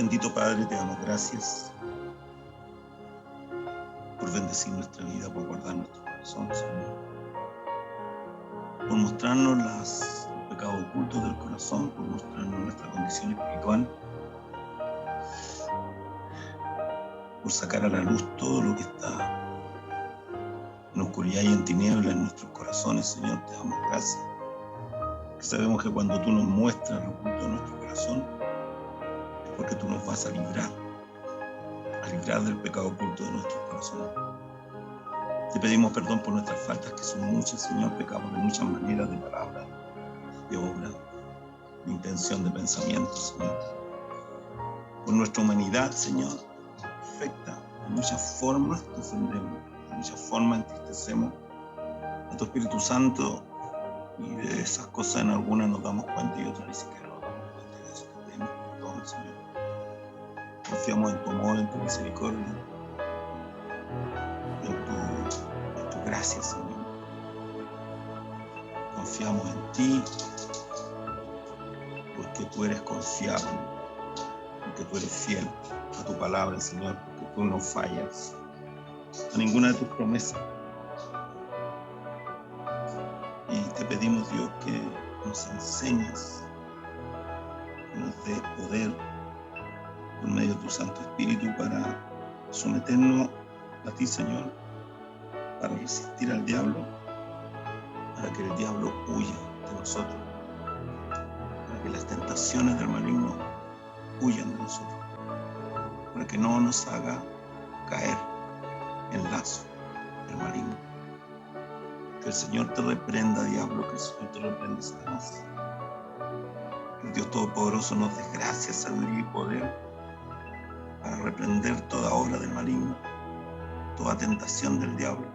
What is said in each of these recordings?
Bendito Padre, te damos gracias por bendecir nuestra vida, por guardar nuestro corazón, Señor, por mostrarnos los pecados ocultos del corazón, por mostrarnos nuestra condición espiritual, por sacar a la luz todo lo que está en oscuridad y en tinieblas en nuestros corazones, Señor. Te damos gracias, que sabemos que cuando tú nos muestras lo oculto de nuestro corazón, es porque tú nos vas a librar del pecado oculto de nuestros corazones. Te pedimos perdón por nuestras faltas, que son muchas, Señor. Pecamos de muchas maneras, de palabra, de obra, de intención, de pensamiento, Señor. Por nuestra humanidad, Señor, perfecta, de muchas formas te ofendemos, de muchas formas entristecemos a tu Espíritu Santo, y de esas cosas en algunas nos damos cuenta y otras ni siquiera nos damos cuenta de eso. Te pedimos perdón, Señor. Confiamos en tu amor, en tu misericordia, en tu gracia, Señor. Confiamos en ti, porque tú eres confiable, porque tú eres fiel a tu palabra, Señor, porque tú no fallas a ninguna de tus promesas. Y te pedimos, Dios, que nos enseñes, que nos dé poder por medio de tu Santo Espíritu para someternos a ti, Señor, para resistir al diablo, para que el diablo huya de nosotros, para que las tentaciones del maligno huyan de nosotros, para que no nos haga caer en lazo del maligno. Que el Señor te reprenda, diablo, que el Señor te reprenda, Satanás. Que el Dios Todopoderoso nos dé gracia, sabiduría y poder para reprender toda obra del maligno, toda tentación del diablo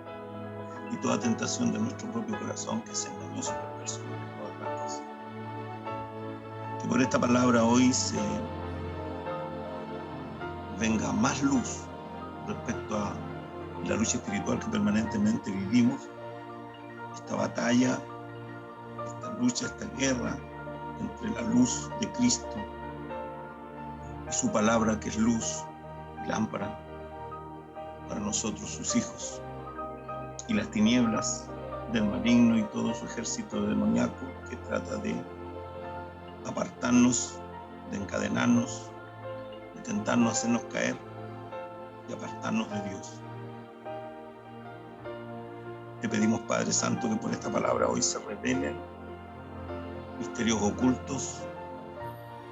y toda tentación de nuestro propio corazón, que es engañoso y perverso de todas las cosas. Que por esta palabra hoy se venga más luz respecto a la lucha espiritual que permanentemente vivimos, esta batalla, esta lucha, esta guerra entre la luz de Cristo y su palabra, que es luz y lámpara para nosotros, sus hijos, y las tinieblas del maligno y todo su ejército demoníaco que trata de apartarnos, de encadenarnos, de tentarnos a hacernos caer y apartarnos de Dios. Te pedimos, Padre Santo, que por esta palabra hoy se revelen misterios ocultos,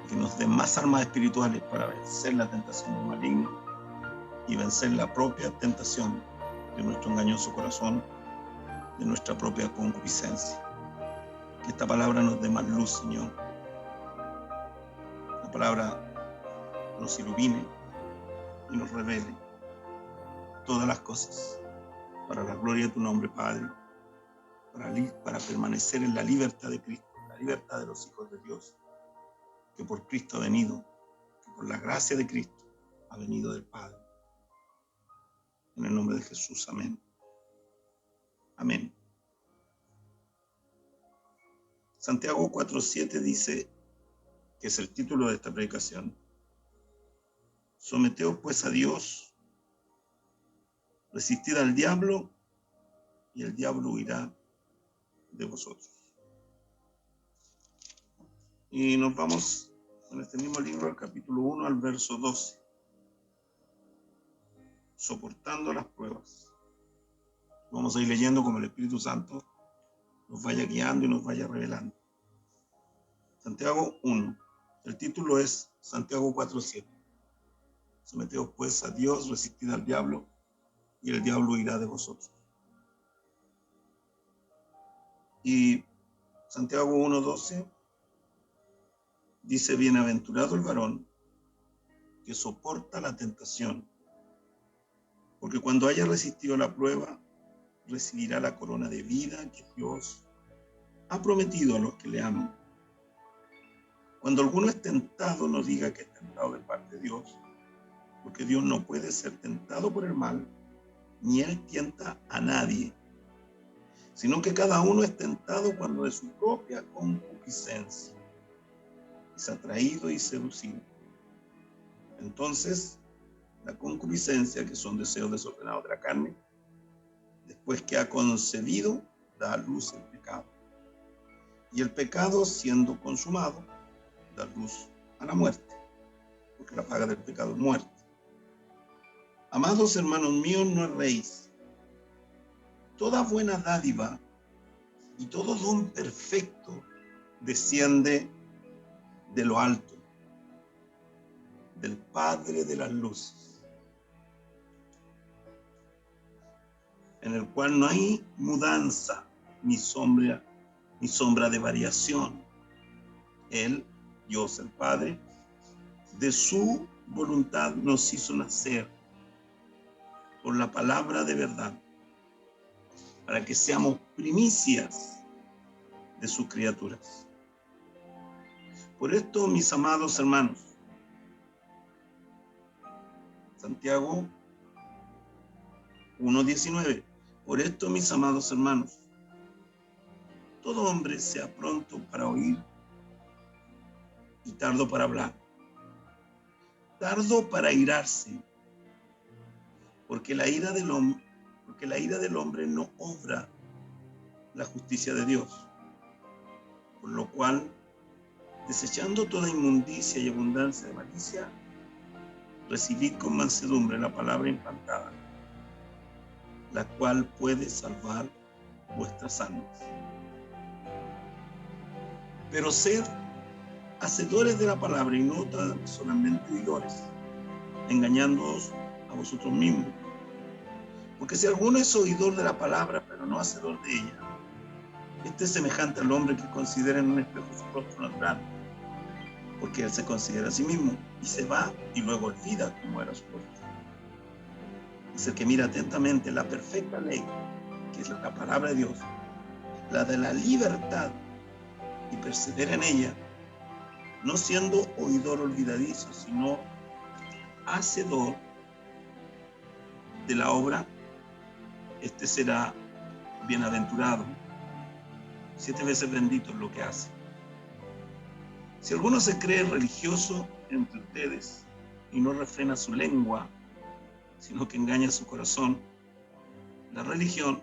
que nos den más armas espirituales para vencer la tentación del maligno y vencer la propia tentación de nuestro engañoso corazón, de nuestra propia concupiscencia. Que esta palabra nos dé más luz, Señor. La palabra nos ilumine y nos revele todas las cosas para la gloria de tu nombre, Padre, para permanecer en la libertad de Cristo, la libertad de los hijos de Dios, que por Cristo ha venido, que por la gracia de Cristo ha venido del Padre. En el nombre de Jesús, amén. Amén. Santiago 4:7 dice, que es el título de esta predicación: someteos pues a Dios, resistid al diablo, y el diablo huirá de vosotros. Y nos vamos en este mismo libro, al capítulo 1, al verso 12. Soportando las pruebas. Vamos a ir leyendo como el Espíritu Santo nos vaya guiando y nos vaya revelando. Santiago 1. El título es Santiago 4:7. Someteos pues a Dios, resistid al diablo, y el diablo huirá de vosotros. Y Santiago 1:12 dice: bienaventurado el varón que soporta la tentación, porque cuando haya resistido la prueba, recibirá la corona de vida que Dios ha prometido a los que le aman. Cuando alguno es tentado, no diga que es tentado de parte de Dios, porque Dios no puede ser tentado por el mal, ni él tienta a nadie, sino que cada uno es tentado cuando de su propia concupiscencia es atraído y seducido. Entonces, la concupiscencia, que son deseos desordenados de la carne, después que ha concebido, da a luz el pecado. Y el pecado, siendo consumado, da luz a la muerte, porque la paga del pecado es muerte. Amados hermanos míos, no erréis. Toda buena dádiva y todo don perfecto desciende de lo alto, del Padre de las luces, en el cual no hay mudanza ni sombra de variación. Él, Dios el Padre, de su voluntad nos hizo nacer por la palabra de verdad, para que seamos primicias de sus criaturas. Por esto, mis amados hermanos, Santiago 1:19, por esto, mis amados hermanos, todo hombre sea pronto para oír y tardo para hablar, tardo para airarse, porque la ira del hombre no obra la justicia de Dios. Por lo cual, desechando toda inmundicia y abundancia de malicia, recibid con mansedumbre la palabra implantada, la cual puede salvar vuestras almas. Pero sed hacedores de la palabra y no tan solamente oidores, engañándoos a vosotros mismos. Porque si alguno es oidor de la palabra, pero no hacedor de ella, este es semejante al hombre que considera en un espejo su rostro natural, porque él se considera a sí mismo y se va y luego olvida cómo era su rostro. Es el que mira atentamente la perfecta ley, que es la palabra de Dios, la de la libertad, y persevera en ella, no siendo oidor olvidadizo, sino hacedor de la obra. Este será bienaventurado, 7 veces bendito en lo que hace. Si alguno se cree religioso entre ustedes y no refrena su lengua, sino que engaña su corazón, la religión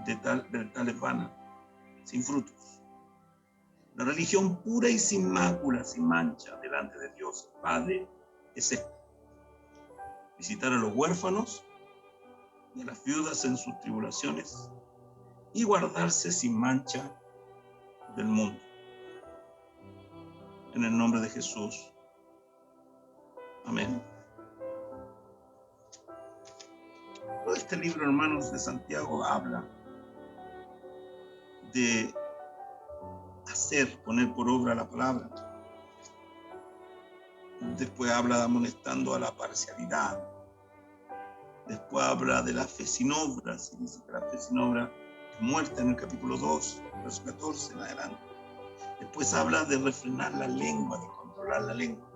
de tal es vana, sin frutos. La religión pura y sin mácula, sin mancha, delante de Dios el Padre, es esto: visitar a los huérfanos y a las viudas en sus tribulaciones y guardarse sin mancha del mundo. En el nombre de Jesús. Amén. Todo este libro, hermanos, de Santiago habla de poner por obra la palabra. Después habla de amonestando a la parcialidad. Después habla de la fe sin obras, y dice que la fe sin obra es muerta en el capítulo 2, verso 14 en adelante. Después habla de refrenar la lengua, de controlar la lengua.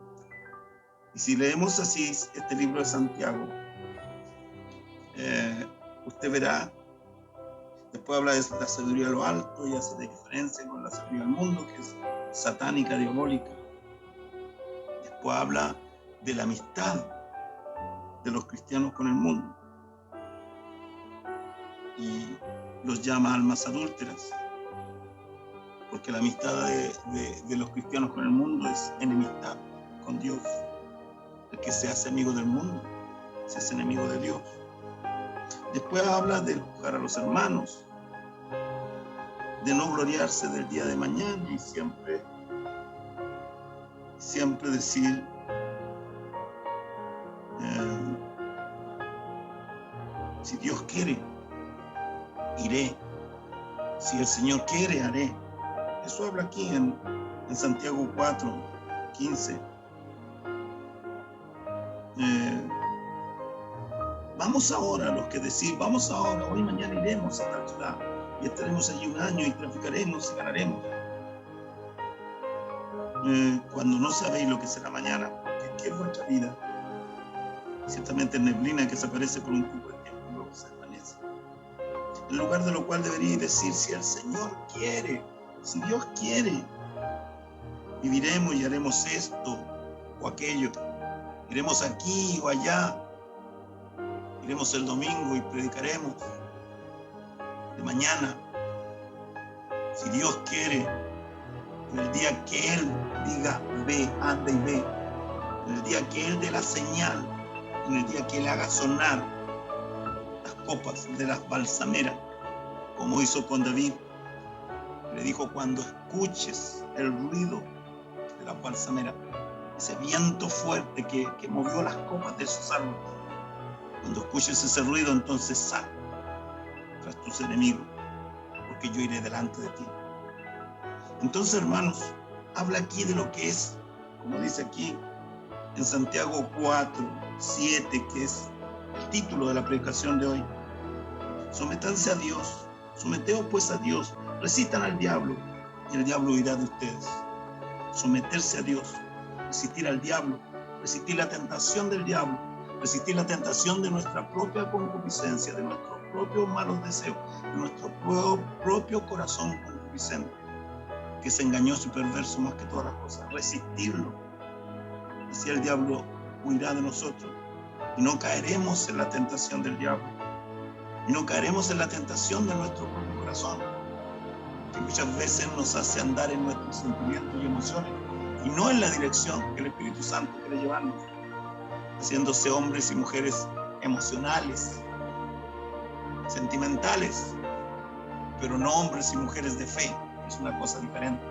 Y si leemos así este libro de Santiago, usted verá, después habla de la sabiduría de lo alto y hace diferencia con la sabiduría del mundo, que es satánica, diabólica. Después habla de la amistad de los cristianos con el mundo y los llama almas adúlteras, porque la amistad de los cristianos con el mundo es enemistad con Dios. El que se hace amigo del mundo se hace enemigo de Dios. Después habla de juzgar a los hermanos, de no gloriarse del día de mañana y siempre decir si Dios quiere, iré. Si el Señor quiere, haré. Eso habla aquí en Santiago 4:15. Vamos ahora, los que decir, vamos ahora, hoy mañana iremos a tal ciudad y estaremos allí un año y traficaremos y ganaremos. Cuando no sabéis lo que será mañana, ¿qué es vuestra vida? Ciertamente es neblina que se aparece por un poco de tiempo y luego se desvanece. En lugar de lo cual deberíais decir, si el Señor quiere, si Dios quiere, viviremos y haremos esto o aquello. Iremos aquí o allá, iremos el domingo y predicaremos de mañana, si Dios quiere, en el día que Él diga ve, anda y ve, en el día que Él dé la señal, en el día que Él haga sonar las copas de las balsameras, como hizo con David. Le dijo: cuando escuches el ruido de las balsameras, ese viento fuerte que movió las copas de esos árboles, cuando escuches ese ruido, entonces sal tras tus enemigos, porque yo iré delante de ti. Entonces, hermanos, habla aquí de lo que es, como dice aquí en Santiago 4:7, que es el título de la predicación de hoy. Sométanse a Dios, someteos pues a Dios, resistan al diablo y el diablo huirá de ustedes. Someterse a Dios, resistir al diablo, resistir la tentación del diablo, resistir la tentación de nuestra propia concupiscencia, de nuestros propios malos deseos, de nuestro propio corazón concupiscente, que es engañoso y perverso más que todas las cosas. Resistirlo, así el diablo huirá de nosotros y no caeremos en la tentación del diablo, y no caeremos en la tentación de nuestro propio corazón, que muchas veces nos hace andar en nuestros sentimientos y emociones y no en la dirección que el Espíritu Santo quiere llevarnos, haciéndose hombres y mujeres emocionales, sentimentales, pero no hombres y mujeres de fe. Es una cosa diferente.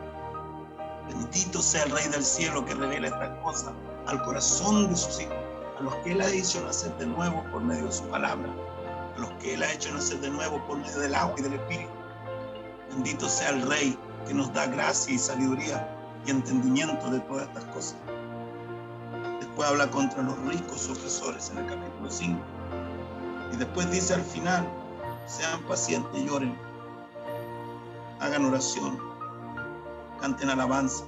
Bendito sea el Rey del cielo, que revela estas cosas al corazón de sus hijos, a los que Él ha hecho nacer de nuevo por medio de su palabra, a los que Él ha hecho nacer de nuevo por medio del agua y del Espíritu. Bendito sea el Rey, que nos da gracia y sabiduría y entendimiento de todas estas cosas. Después habla contra los ricos opresores en el capítulo 5. Y después dice al final: sean pacientes y lloren, hagan oración, canten alabanza.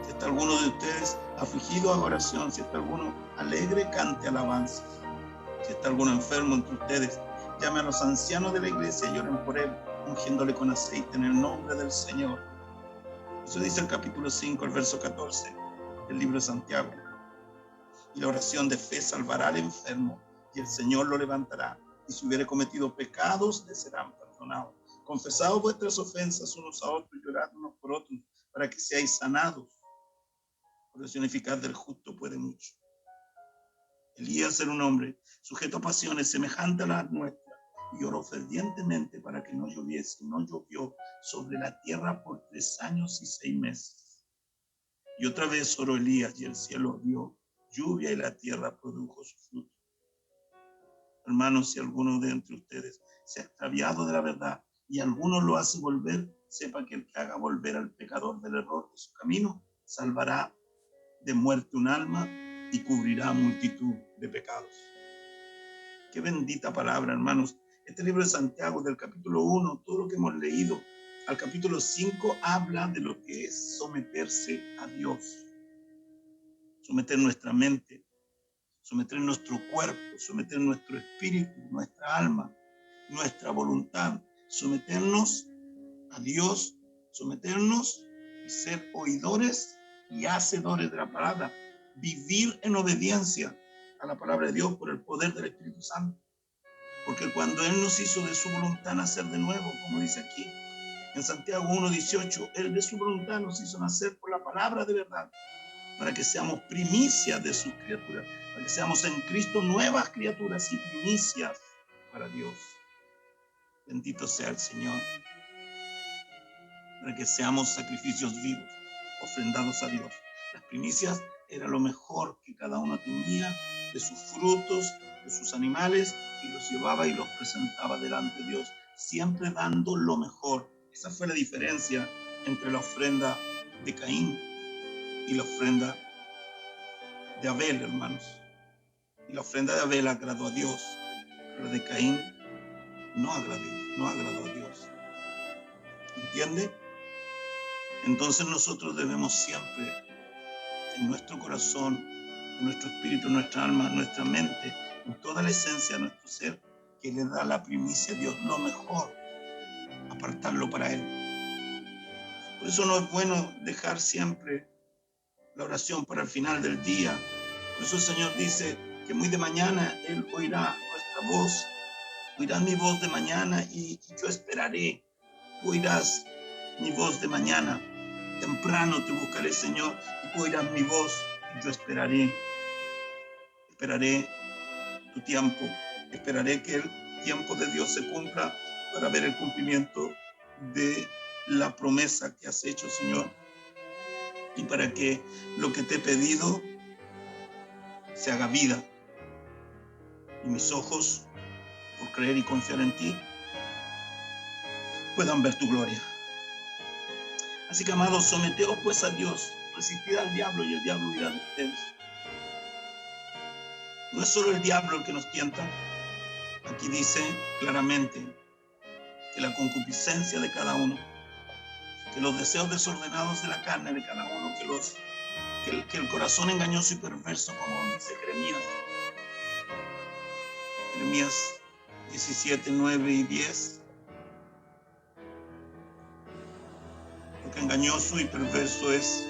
Si está alguno de ustedes afligido, haga oración. Si está alguno alegre, cante alabanza. Si está alguno enfermo entre ustedes, llame a los ancianos de la iglesia y lloren por él, ungiéndole con aceite en el nombre del Señor. Eso dice el capítulo 5, el verso 14 del libro de Santiago. Y la oración de fe salvará al enfermo, y el Señor lo levantará. Y si hubiere cometido pecados, le serán perdonados. Confesaos vuestras ofensas unos a otros, llorad unos por otros, para que seáis sanados. La oración eficaz del justo puede mucho. Elías era un hombre sujeto a pasiones semejantes a las nuestras, y oró fervientemente para que no lloviese. No llovió sobre la tierra por 3 años y 6 meses. Y otra vez oró Elías, y el cielo dio lluvia y la tierra produjo su fruto. Hermanos, si alguno de entre ustedes se ha extraviado de la verdad y alguno lo hace volver, sepa que el que haga volver al pecador del error de su camino salvará de muerte un alma y cubrirá multitud de pecados. Qué bendita palabra, hermanos. Este libro de Santiago, del capítulo 1, todo lo que hemos leído, al capítulo 5, habla de lo que es someterse a Dios. Someter nuestra mente, someter nuestro cuerpo, someter nuestro espíritu, nuestra alma, nuestra voluntad, someternos a Dios, someternos y ser oidores y hacedores de la palabra, vivir en obediencia a la palabra de Dios por el poder del Espíritu Santo. Porque cuando Él nos hizo de su voluntad nacer de nuevo, como dice aquí en Santiago 1:18, Él de su voluntad nos hizo nacer por la palabra de verdad, para que seamos primicias de sus criaturas, para que seamos en Cristo nuevas criaturas y primicias para Dios. Bendito sea el Señor, para que seamos sacrificios vivos, ofrendados a Dios. Las primicias era lo mejor que cada uno tenía de sus frutos, de sus animales, y los llevaba y los presentaba delante de Dios, siempre dando lo mejor. Esa fue la diferencia entre la ofrenda de Caín y la ofrenda de Abel, hermanos. Y la ofrenda de Abel agradó a Dios, pero la de Caín no agradó a Dios. ¿Entiende? Entonces nosotros debemos siempre, en nuestro corazón, en nuestro espíritu, en nuestra alma, en nuestra mente, en toda la esencia de nuestro ser, que le da la primicia a Dios, lo mejor, apartarlo para Él. Por eso no es bueno dejar siempre la oración para el final del día, Por eso el Señor dice que muy de mañana Él oirá nuestra voz, oirá mi voz de mañana y yo esperaré. Tú oirás mi voz de mañana, temprano te buscaré, Señor, y tú oirás mi voz y yo esperaré. Esperaré tu tiempo, esperaré que el tiempo de Dios se cumpla para ver el cumplimiento de la promesa que has hecho, Señor, y para que lo que te he pedido se haga vida. Y mis ojos, por creer y confiar en ti, puedan ver tu gloria. Así que, amados, someteos pues a Dios, resistid al diablo y el diablo huirá de ustedes. No es solo el diablo el que nos tienta. Aquí dice claramente que la concupiscencia de cada uno, que los deseos desordenados de la carne de cada uno, que el corazón engañoso y perverso, como dice Jeremías 17, 9 y 10, porque engañoso y perverso es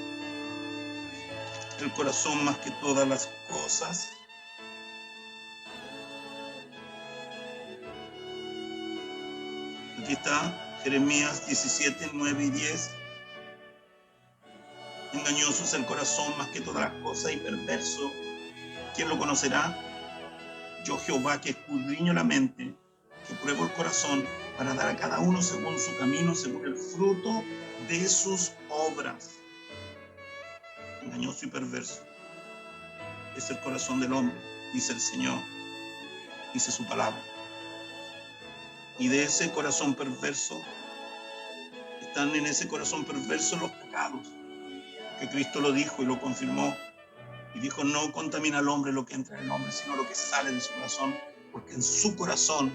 el corazón más que todas las cosas. Aquí está Jeremías 17, 9 y 10. Engañoso es el corazón más que todas las cosas y perverso. ¿Quién lo conocerá? Yo, Jehová, que escudriño la mente, que pruebo el corazón, para dar a cada uno según su camino, según el fruto de sus obras. Engañoso y perverso es el corazón del hombre, dice el Señor, dice su palabra. Y de ese corazón perverso, están en ese corazón perverso los pecados, que Cristo lo dijo y lo confirmó. Y dijo, no contamina al hombre lo que entra en el hombre, sino lo que sale de su corazón, porque en su corazón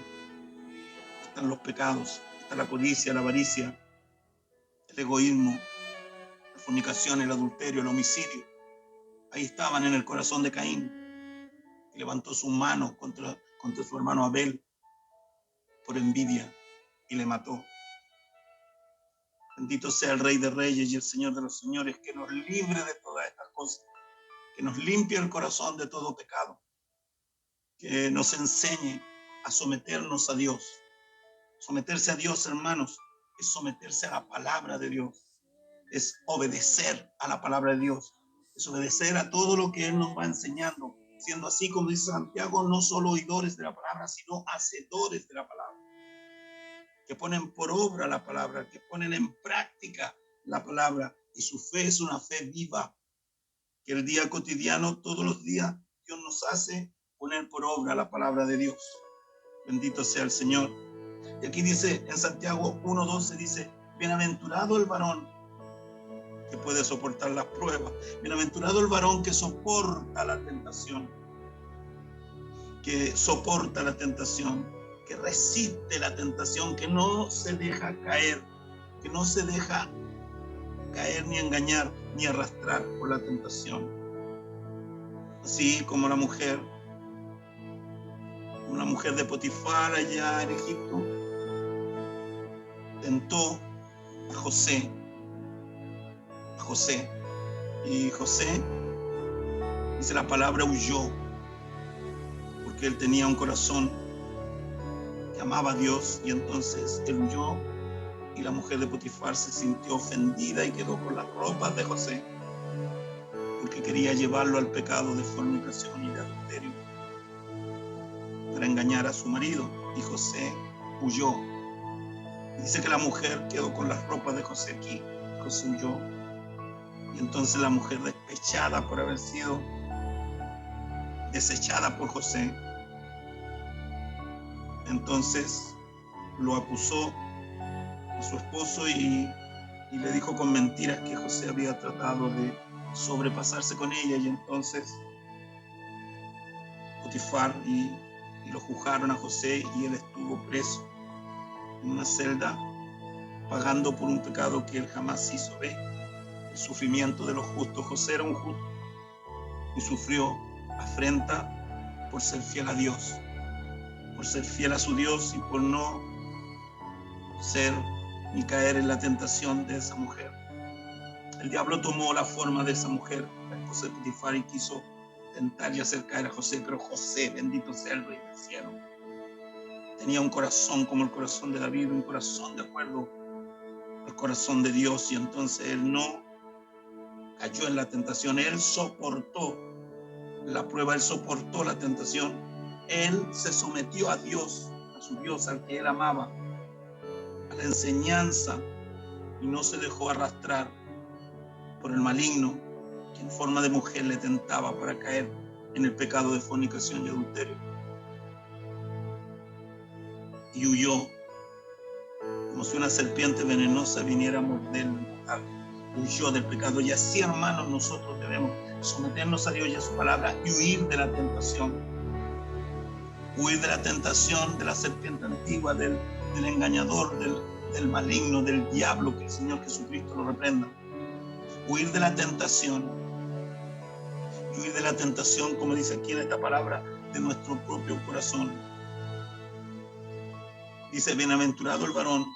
están los pecados, está la codicia, la avaricia, el egoísmo, la fornicación, el adulterio, el homicidio. Ahí estaban en el corazón de Caín, que levantó su mano contra su hermano Abel por envidia y le mató. Bendito sea el Rey de Reyes y el Señor de los Señores, que nos libre de todas estas cosas, que nos limpie el corazón de todo pecado, que nos enseñe a someternos a Dios. Someterse a Dios, hermanos, es someterse a la palabra de Dios, es obedecer a la palabra de Dios, es obedecer a todo lo que Él nos va enseñando, siendo así, como dice Santiago, no solo oidores de la palabra, sino hacedores de la palabra, que ponen por obra la palabra, que ponen en práctica la palabra, y su fe es una fe viva, que el día cotidiano, todos los días, Dios nos hace poner por obra la palabra de Dios. Bendito sea el Señor. Y aquí dice en Santiago 1:12, dice, bienaventurado el varón que puede soportar las pruebas, bienaventurado el varón que soporta la tentación, que soporta la tentación, que resiste la tentación, que no se deja caer, que no se deja caer ni engañar ni arrastrar por la tentación. Así como la mujer de Potifar allá en Egipto tentó a José, y José, dice la palabra, huyó, porque él tenía un corazón que amaba a Dios, y entonces él huyó, y la mujer de Potifar se sintió ofendida y quedó con las ropas de José, porque quería llevarlo al pecado de fornicación y de adulterio, para engañar a su marido, y José huyó. Dice que la mujer quedó con las ropas de José aquí, José huyó, y entonces la mujer, despechada por haber sido desechada por José, entonces lo acusó a su esposo y le dijo con mentiras que José había tratado de sobrepasarse con ella, y entonces Potifar y lo juzgaron a José, y él estuvo preso en una celda pagando por un pecado que él jamás hizo. Ve el sufrimiento de los justos. José era un justo y sufrió afrenta por ser fiel a Dios, por ser fiel a su Dios y por no ser ni caer en la tentación de esa mujer. El diablo tomó la forma de esa mujer, la esposa de Potifar, y quiso tentar y hacer caer a José, pero José, bendito sea el Rey del cielo, tenía un corazón como el corazón de David, un corazón de acuerdo al corazón de Dios, y entonces él no cayó en la tentación, él soportó la prueba, él soportó la tentación, él se sometió a Dios, a su Dios, al que él amaba, a la enseñanza, y no se dejó arrastrar por el maligno que en forma de mujer le tentaba para caer en el pecado de fornicación y adulterio. Y huyó como si una serpiente venenosa viniera a morderlo. Huyó del pecado. Y así, hermanos, nosotros debemos someternos a Dios y a su palabra y huir de la tentación. Huir de la tentación de la serpiente antigua, del engañador, del maligno, del diablo, que el Señor Jesucristo lo reprenda. Huir de la tentación. Y huir de la tentación, como dice aquí en esta palabra, de nuestro propio corazón. Dice, bienaventurado el varón,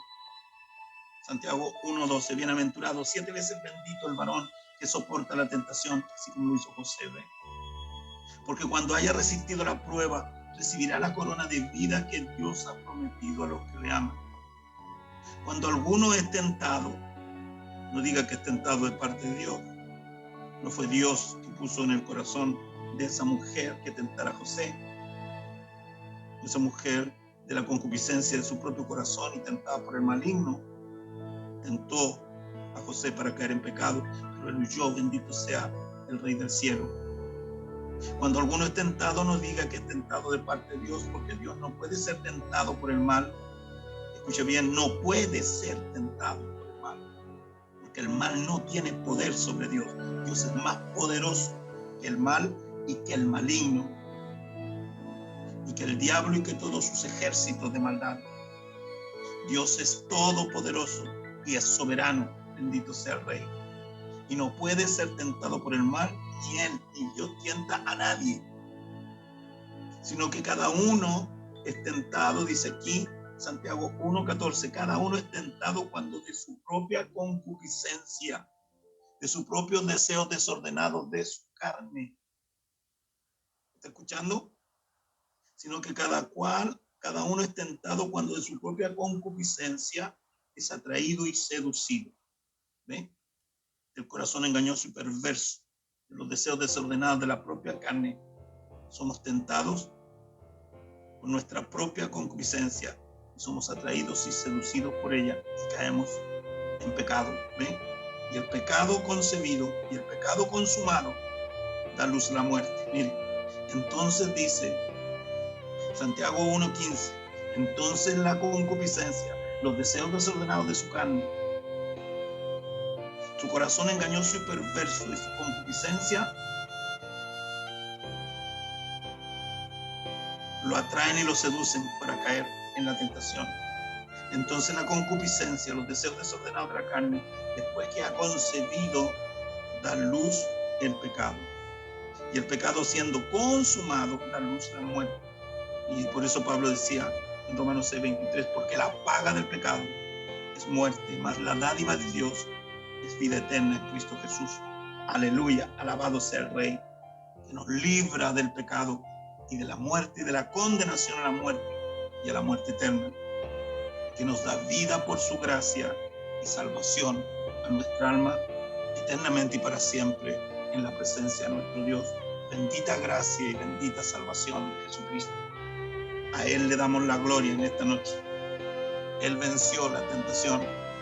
Santiago 1:12, bienaventurado, 7 veces bendito el varón que soporta la tentación, así como lo hizo José. ¿Ve? Porque cuando haya resistido la prueba, recibirá la corona de vida que Dios ha prometido a los que le aman. Cuando alguno es tentado, no diga que es tentado de parte de Dios. No fue Dios que puso en el corazón de esa mujer que tentara a José. Esa mujer de la concupiscencia de su propio corazón y tentada por el maligno, tentó a José para caer en pecado, pero él huyó, bendito sea el Rey del cielo. Cuando alguno es tentado, no diga que es tentado de parte de Dios, porque Dios no puede ser tentado por el mal. Escuche bien, no puede ser tentado por el mal, porque el mal no tiene poder sobre Dios. Dios es más poderoso que el mal y que el maligno, y que el diablo y que todos sus ejércitos de maldad. Dios es todopoderoso y es soberano, bendito sea el Rey. Y no puede ser tentado por el mal, ni él ni Dios tienta a nadie, sino que cada uno es tentado, dice aquí Santiago 1:14, cada uno es tentado cuando de su propia concupiscencia, de sus propios deseos desordenados de su carne. ¿Está escuchando? Sino que cada uno es tentado cuando de su propia concupiscencia es atraído y seducido. ¿Ve? El corazón engañoso y perverso, de los deseos desordenados de la propia carne. Somos tentados por nuestra propia concupiscencia y somos atraídos y seducidos por ella y caemos en pecado. ¿Ve? Y el pecado concebido y el pecado consumado da luz a la muerte. Mire, entonces dice Santiago 1:15, entonces la concupiscencia, los deseos desordenados de su carne, su corazón engañoso y perverso y su concupiscencia lo atraen y lo seducen para caer en la tentación. Entonces la concupiscencia, los deseos desordenados de la carne, después que ha concebido, da luz el pecado. Y el pecado siendo consumado, da luz a la muerte. Y por eso Pablo decía en Romanos 6:23, porque la paga del pecado es muerte, mas la dádiva de Dios es vida eterna en Cristo Jesús. Aleluya, alabado sea el Rey, que nos libra del pecado y de la muerte y de la condenación a la muerte y a la muerte eterna, que nos da vida por su gracia y salvación a nuestra alma eternamente y para siempre en la presencia de nuestro Dios. Bendita gracia y bendita salvación de Jesucristo. A Él le damos la gloria en esta noche. Él venció la tentación.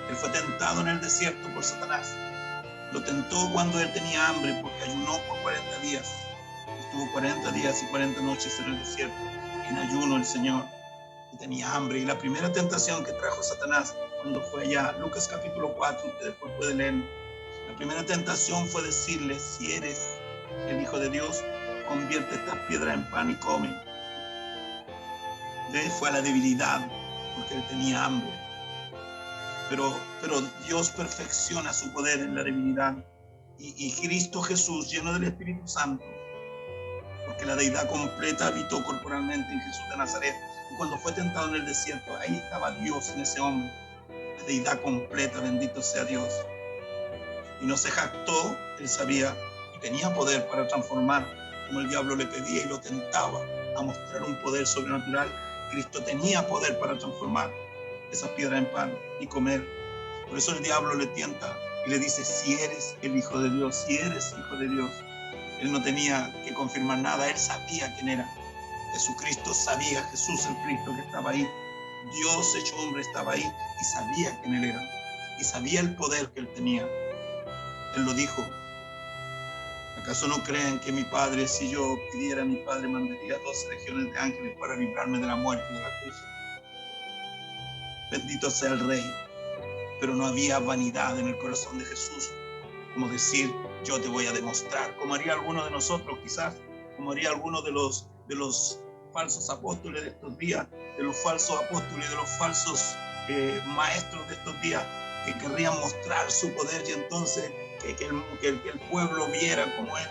Él fue tentado en el desierto por Satanás. Lo tentó cuando él tenía hambre porque ayunó por 40 días. Estuvo 40 días y 40 noches en el desierto, en ayuno el Señor, y tenía hambre. Y la primera tentación que trajo Satanás cuando fue allá, Lucas capítulo 4, usted después puede leerlo. La primera tentación fue decirle, si eres el Hijo de Dios, convierte estas piedras en pan y come. Fue a la debilidad, porque él tenía hambre. Pero Dios perfecciona su poder en la debilidad. Y Cristo Jesús, lleno del Espíritu Santo, porque la deidad completa habitó corporalmente en Jesús de Nazaret. Y cuando fue tentado en el desierto, ahí estaba Dios en ese hombre. La deidad completa, bendito sea Dios. Y no se jactó, él sabía y tenía poder para transformar como el diablo le pedía y lo tentaba a mostrar un poder sobrenatural, Cristo tenía poder para transformar esas piedras en pan y comer. Por eso el diablo le tienta y le dice, si eres el Hijo de Dios, si eres Hijo de Dios. Él no tenía que confirmar nada, él sabía quién era. Jesucristo sabía, Jesús el Cristo que estaba ahí. Dios hecho hombre estaba ahí y sabía quién él era. Y sabía el poder que él tenía. Él lo dijo. ¿Acaso no creen que mi Padre, si yo pidiera a mi Padre, mandaría 12 legiones de ángeles para librarme de la muerte y de la cruz? Bendito sea el Rey. Pero no había vanidad en el corazón de Jesús, como decir, yo te voy a demostrar, como haría alguno de nosotros quizás, como haría alguno de los falsos apóstoles de estos días, de los falsos apóstoles, de los falsos maestros de estos días, que querrían mostrar su poder y entonces que el pueblo viera cómo él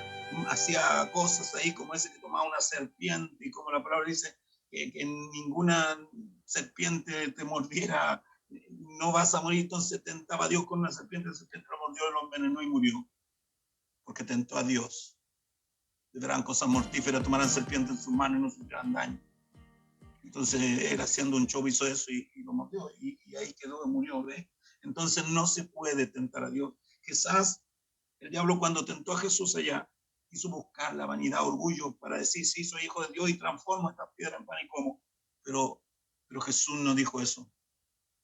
hacía cosas ahí, como ese que tomaba una serpiente y como la palabra dice, que ninguna serpiente te mordiera, no vas a morir. Entonces tentaba a Dios con una serpiente, la serpiente lo mordió, lo envenenó y murió, porque tentó a Dios. Le darán cosas mortíferas, tomarán serpientes en sus manos y no sufrirán daño. Entonces él haciendo un show hizo eso y lo mordió y ahí quedó, murió, ¿ves? Entonces no se puede tentar a Dios. Quizás el diablo cuando tentó a Jesús allá quiso buscar la vanidad, orgullo para decir, sí, soy hijo de Dios y transformo estas piedras en pan y como. Pero Jesús no dijo eso.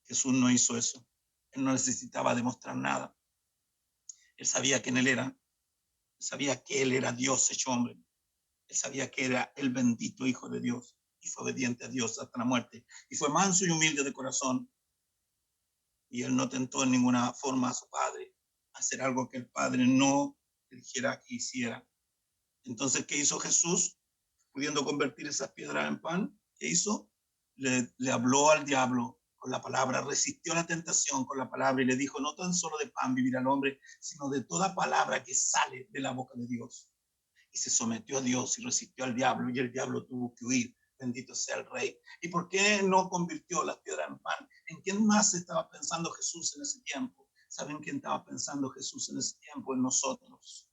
Jesús no hizo eso. Él no necesitaba demostrar nada. Él sabía quién él era. Él sabía que él era Dios hecho hombre. Él sabía que era el bendito Hijo de Dios y fue obediente a Dios hasta la muerte. Y fue manso y humilde de corazón. Y él no tentó en ninguna forma a su padre a hacer algo que el padre no dijera que hiciera. Entonces, ¿qué hizo Jesús? Pudiendo convertir esas piedras en pan, ¿qué hizo? Le habló al diablo con la palabra, resistió la tentación con la palabra y le dijo, no tan solo de pan vivirá el hombre, sino de toda palabra que sale de la boca de Dios. Y se sometió a Dios y resistió al diablo y el diablo tuvo que huir. Bendito sea el Rey. ¿Y por qué no convirtió las piedras en pan? ¿En quién más estaba pensando Jesús en ese tiempo? ¿Saben quién estaba pensando Jesús en ese tiempo? En nosotros.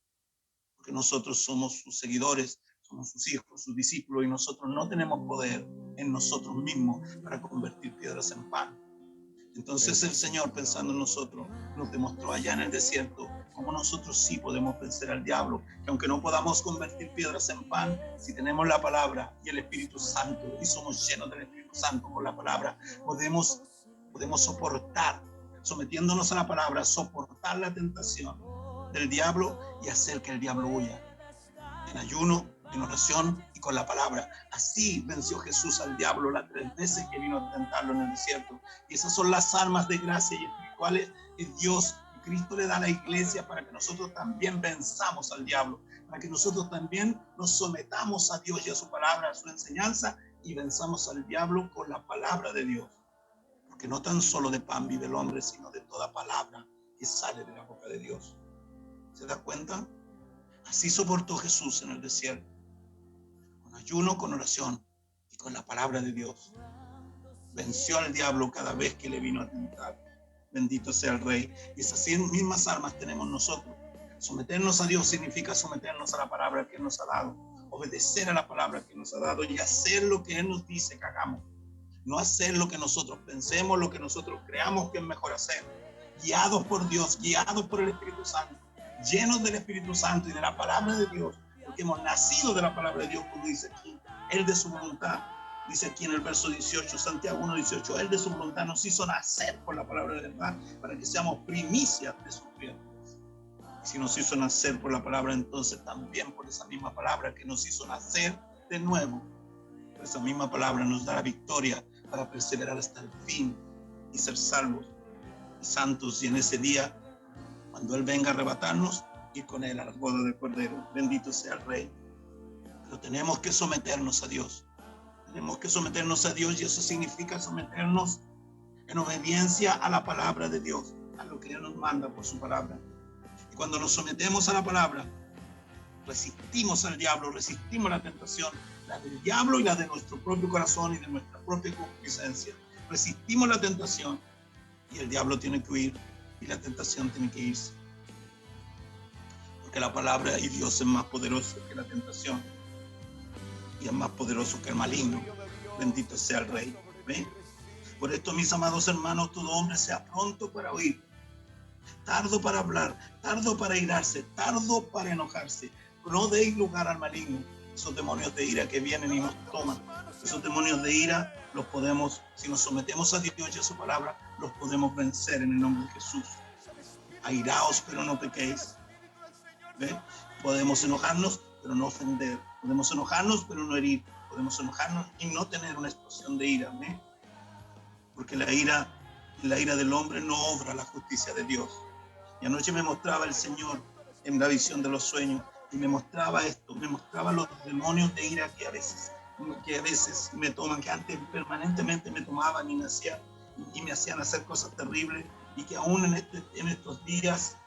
Porque nosotros somos sus seguidores, somos sus hijos, sus discípulos, y nosotros no tenemos poder en nosotros mismos para convertir piedras en pan. Entonces el Señor, pensando en nosotros, nos demostró allá en el desierto cómo nosotros sí podemos vencer al diablo, que aunque no podamos convertir piedras en pan, si tenemos la palabra y el Espíritu Santo, y somos llenos del Espíritu Santo con la palabra, podemos soportar, sometiéndonos a la palabra, soportar la tentación del diablo y hacer que el diablo huya. En ayuno, en oración y con la palabra. Así venció Jesús al diablo las 3 veces que vino a tentarlo en el desierto. Y esas son las armas de gracia y espirituales que Dios y Cristo le da a la iglesia para que nosotros también venzamos al diablo, para que nosotros también nos sometamos a Dios y a su palabra, a su enseñanza y venzamos al diablo con la palabra de Dios. Porque no tan solo de pan vive el hombre, sino de toda palabra que sale de la boca de Dios. ¿Se da cuenta? Así soportó Jesús en el desierto, con ayuno, con oración y con la palabra de Dios. Venció al diablo cada vez que le vino a tentar. Bendito sea el Rey. Y esas mismas armas tenemos nosotros. Someternos a Dios significa someternos a la palabra que Él nos ha dado, obedecer a la palabra que nos ha dado y hacer lo que Él nos dice que hagamos. No hacer lo que nosotros pensemos, lo que nosotros creamos que es mejor hacer. Guiados por Dios, guiados por el Espíritu Santo, llenos del Espíritu Santo y de la palabra de Dios, porque hemos nacido de la palabra de Dios, como dice aquí, Él de su voluntad. Dice aquí en el verso 18, Santiago 1:18, Él de su voluntad nos hizo nacer por la palabra de verdad, para que seamos primicias de sus criaturas. Y si nos hizo nacer por la palabra, entonces también por esa misma palabra que nos hizo nacer de nuevo, por esa misma palabra nos da la victoria para perseverar hasta el fin y ser salvos y santos, y en ese día, cuando Él venga a arrebatarnos, ir con Él a las bodas del Cordero. Bendito sea el Rey. Pero tenemos que someternos a Dios. Tenemos que someternos a Dios, y eso significa someternos en obediencia a la palabra de Dios, a lo que Él nos manda por su palabra. Y cuando nos sometemos a la palabra, resistimos al diablo, resistimos la tentación, la del diablo y la de nuestro propio corazón y de nuestra propia concupiscencia. Resistimos la tentación y el diablo tiene que huir y la tentación tiene que irse. porque la palabra y Dios es más poderoso que la tentación y es más poderoso que el maligno. Bendito sea el Rey. ¿Ven? Por esto, mis amados hermanos, todo hombre sea pronto para oír, tardo para hablar, tardo para irarse, tardo para enojarse. No deis lugar al maligno. Esos demonios de ira que vienen y nos toman, esos demonios de ira los podemos, si nos sometemos a Dios y a su palabra, los podemos vencer en el nombre de Jesús. Airaos, pero no pequéis. ¿Ve? Podemos enojarnos, pero no ofender. Podemos enojarnos, pero no herir. Podemos enojarnos y no tener una explosión de ira. ¿Ve? Porque la ira del hombre no obra la justicia de Dios. Y anoche me mostraba el Señor en la visión de los sueños, y me mostraba esto, me mostraba los demonios de ira que a veces me toman, que antes permanentemente me tomaban y me hacían hacer cosas terribles, y que aún en estos días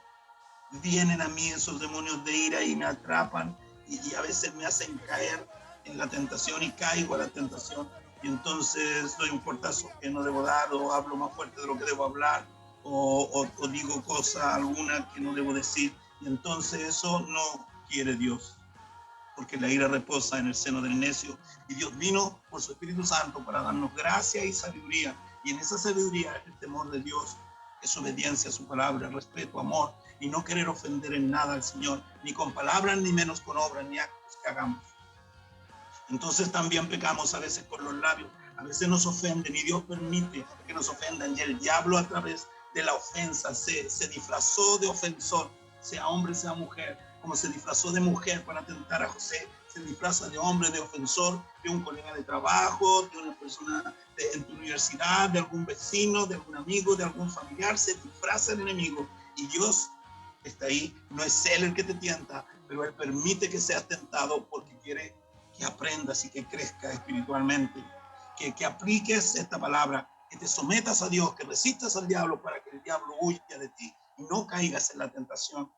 vienen a mí esos demonios de ira y me atrapan, y a veces me hacen caer en la tentación y caigo a la tentación, y entonces doy un portazo que no debo dar, o hablo más fuerte de lo que debo hablar, o digo cosa alguna que no debo decir, y entonces eso no quiere Dios, porque la ira reposa en el seno del necio, y Dios vino por su Espíritu Santo para darnos gracia y sabiduría, y en esa sabiduría es el temor de Dios, es obediencia a su palabra, respeto, amor, y no querer ofender en nada al Señor, ni con palabras, ni menos con obras, ni actos que hagamos. Entonces también pecamos a veces con los labios, a veces nos ofenden, y Dios permite que nos ofendan, y el diablo a través de la ofensa se disfrazó de ofensor, sea hombre, sea mujer, como se disfrazó de mujer para tentar a José, se disfraza de hombre, de ofensor, de un colega de trabajo, de una persona en tu universidad, de algún vecino, de algún amigo, de algún familiar, se disfraza el enemigo, y Dios está ahí. No es Él el que te tienta, pero Él permite que seas tentado porque quiere que aprendas y que crezcas espiritualmente, que apliques esta palabra, que te sometas a Dios, que resistas al diablo para que el diablo huya de ti y no caigas en la tentación.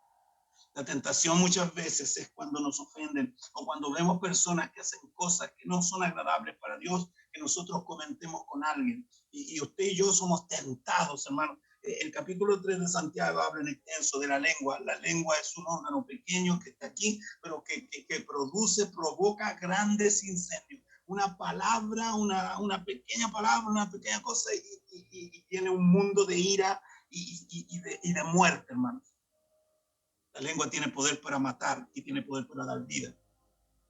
La tentación muchas veces es cuando nos ofenden o cuando vemos personas que hacen cosas que no son agradables para Dios, que nosotros comentemos con alguien. Y usted y yo somos tentados, hermano. El capítulo 3 de Santiago habla en extenso de la lengua. La lengua es un órgano pequeño que está aquí, pero que provoca grandes incendios. Una palabra, una pequeña palabra, una pequeña cosa, y tiene un mundo de ira y de muerte, hermano. La lengua tiene poder para matar y tiene poder para dar vida.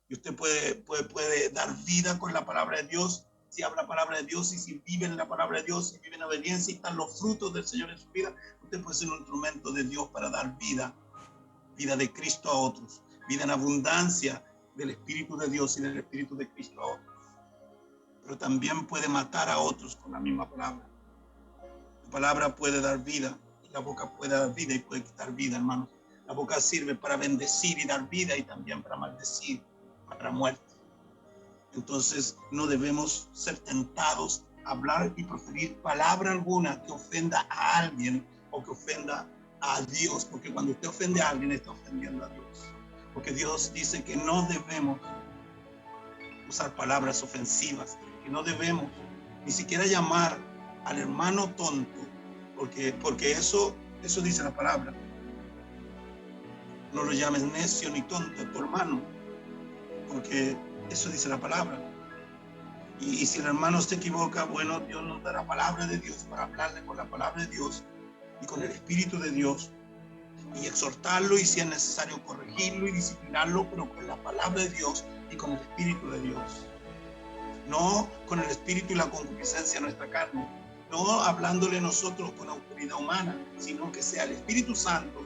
Y usted puede dar vida con la palabra de Dios, si habla la palabra de Dios y si vive en la palabra de Dios, si vive en obediencia y están los frutos del Señor en su vida, usted puede ser un instrumento de Dios para dar vida, vida de Cristo a otros, vida en abundancia del Espíritu de Dios y del Espíritu de Cristo a otros. Pero también puede matar a otros con la misma palabra. La palabra puede dar vida, y la boca puede dar vida y puede quitar vida, hermanos. La boca sirve para bendecir y dar vida, y también para maldecir, para muerte. Entonces no debemos ser tentados a hablar y proferir palabra alguna que ofenda a alguien o que ofenda a Dios, porque cuando usted ofende a alguien está ofendiendo a Dios. Porque Dios dice que no debemos usar palabras ofensivas, que no debemos ni siquiera llamar al hermano tonto, porque eso dice la palabra. No lo llames necio ni tonto a tu hermano, porque eso dice la palabra. Y si el hermano se equivoca, bueno, Dios nos dará palabra de Dios para hablarle con la palabra de Dios y con el Espíritu de Dios, y exhortarlo, y si es necesario corregirlo y disciplinarlo, pero con la palabra de Dios y con el Espíritu de Dios. No con el espíritu y la concupiscencia de nuestra carne, no hablándole nosotros con autoridad humana, sino que sea el Espíritu Santo,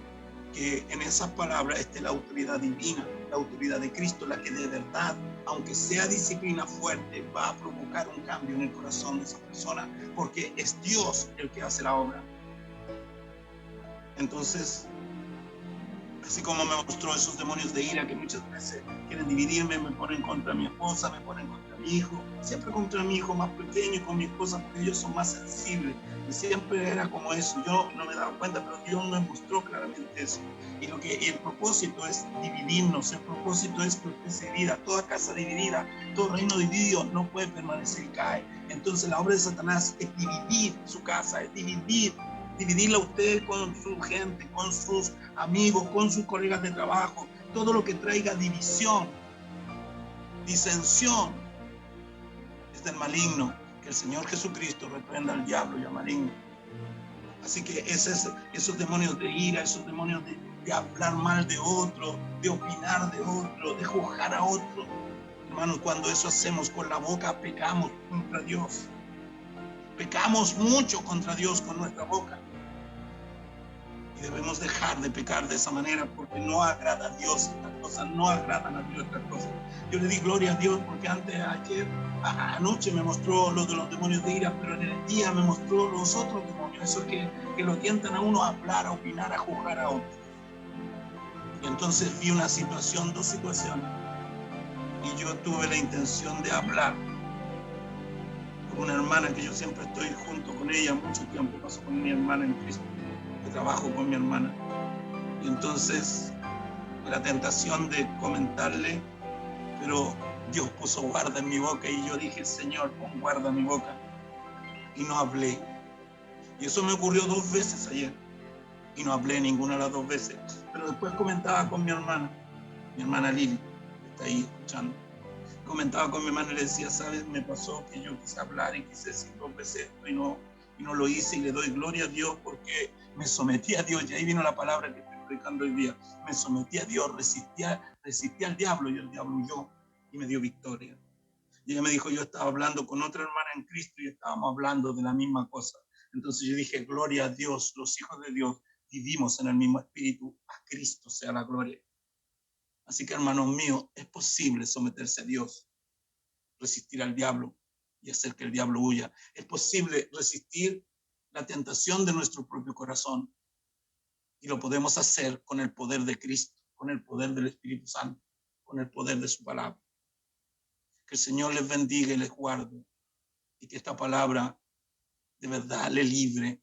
que en esas palabras esté la autoridad divina, la autoridad de Cristo, la que de verdad, aunque sea disciplina fuerte, va a provocar un cambio en el corazón de esa persona, porque es Dios el que hace la obra. Entonces, así como me mostró esos demonios de ira que muchas veces quieren dividirme, me ponen contra mi esposa, me ponen contra mi hijo, siempre contra mi hijo más pequeño y con mi esposa, porque ellos son más sensibles, y siempre era como eso. Yo no me daba cuenta, pero Dios me mostró claramente eso, y el propósito es dividirnos. El propósito es que usted se divida. Toda casa dividida, todo reino dividido no puede permanecer y cae. Entonces la obra de Satanás es dividir su casa, es dividir dividirla usted con su gente, con sus amigos, con sus colegas de trabajo, todo lo que traiga división, disensión, es del maligno. Que el Señor Jesucristo reprenda al diablo y al maligno. Así que esos demonios de ira, esos demonios de hablar mal de otro, de opinar de otro, de juzgar a otro, hermanos, cuando eso hacemos con la boca, pecamos contra Dios. Pecamos mucho contra Dios con nuestra boca. Y debemos dejar de pecar de esa manera porque no agrada a Dios estas cosas, no agradan a Dios estas cosas. Yo le di gloria a Dios porque anoche me mostró lo de los demonios de ira, pero en el día me mostró los otros demonios, esos que lo tientan a uno a hablar, a opinar, a juzgar a otros. Y entonces vi dos situaciones, y yo tuve la intención de hablar con una hermana que yo siempre estoy junto con ella, mucho tiempo paso con mi hermana en Cristo, que trabajo con mi hermana. Y entonces la tentación de comentarle, pero Dios puso guarda en mi boca y yo dije, Señor, pon guarda en mi boca. Y no hablé. Y eso me ocurrió 2 veces ayer. Y no hablé ninguna de las 2 veces. Pero después comentaba con mi hermana Lili, que está ahí escuchando. Comentaba con mi hermana y le decía, ¿sabes? Me pasó que yo quise hablar y quise decir 2 veces esto y no lo hice, y le doy gloria a Dios porque me sometí a Dios. Y ahí vino la palabra que estoy predicando hoy día. Me sometí a Dios, resistí al diablo, y el diablo huyó y me dio victoria. Y ella me dijo, yo estaba hablando con otra hermana en Cristo y estábamos hablando de la misma cosa. Entonces yo dije, gloria a Dios, los hijos de Dios vivimos en el mismo espíritu, a Cristo sea la gloria. Así que, hermanos míos, es posible someterse a Dios, resistir al diablo y hacer que el diablo huya. Es posible resistir la tentación de nuestro propio corazón, y lo podemos hacer con el poder de Cristo, con el poder del Espíritu Santo, con el poder de su palabra. Que el Señor les bendiga y les guarde, y que esta palabra de verdad le libre.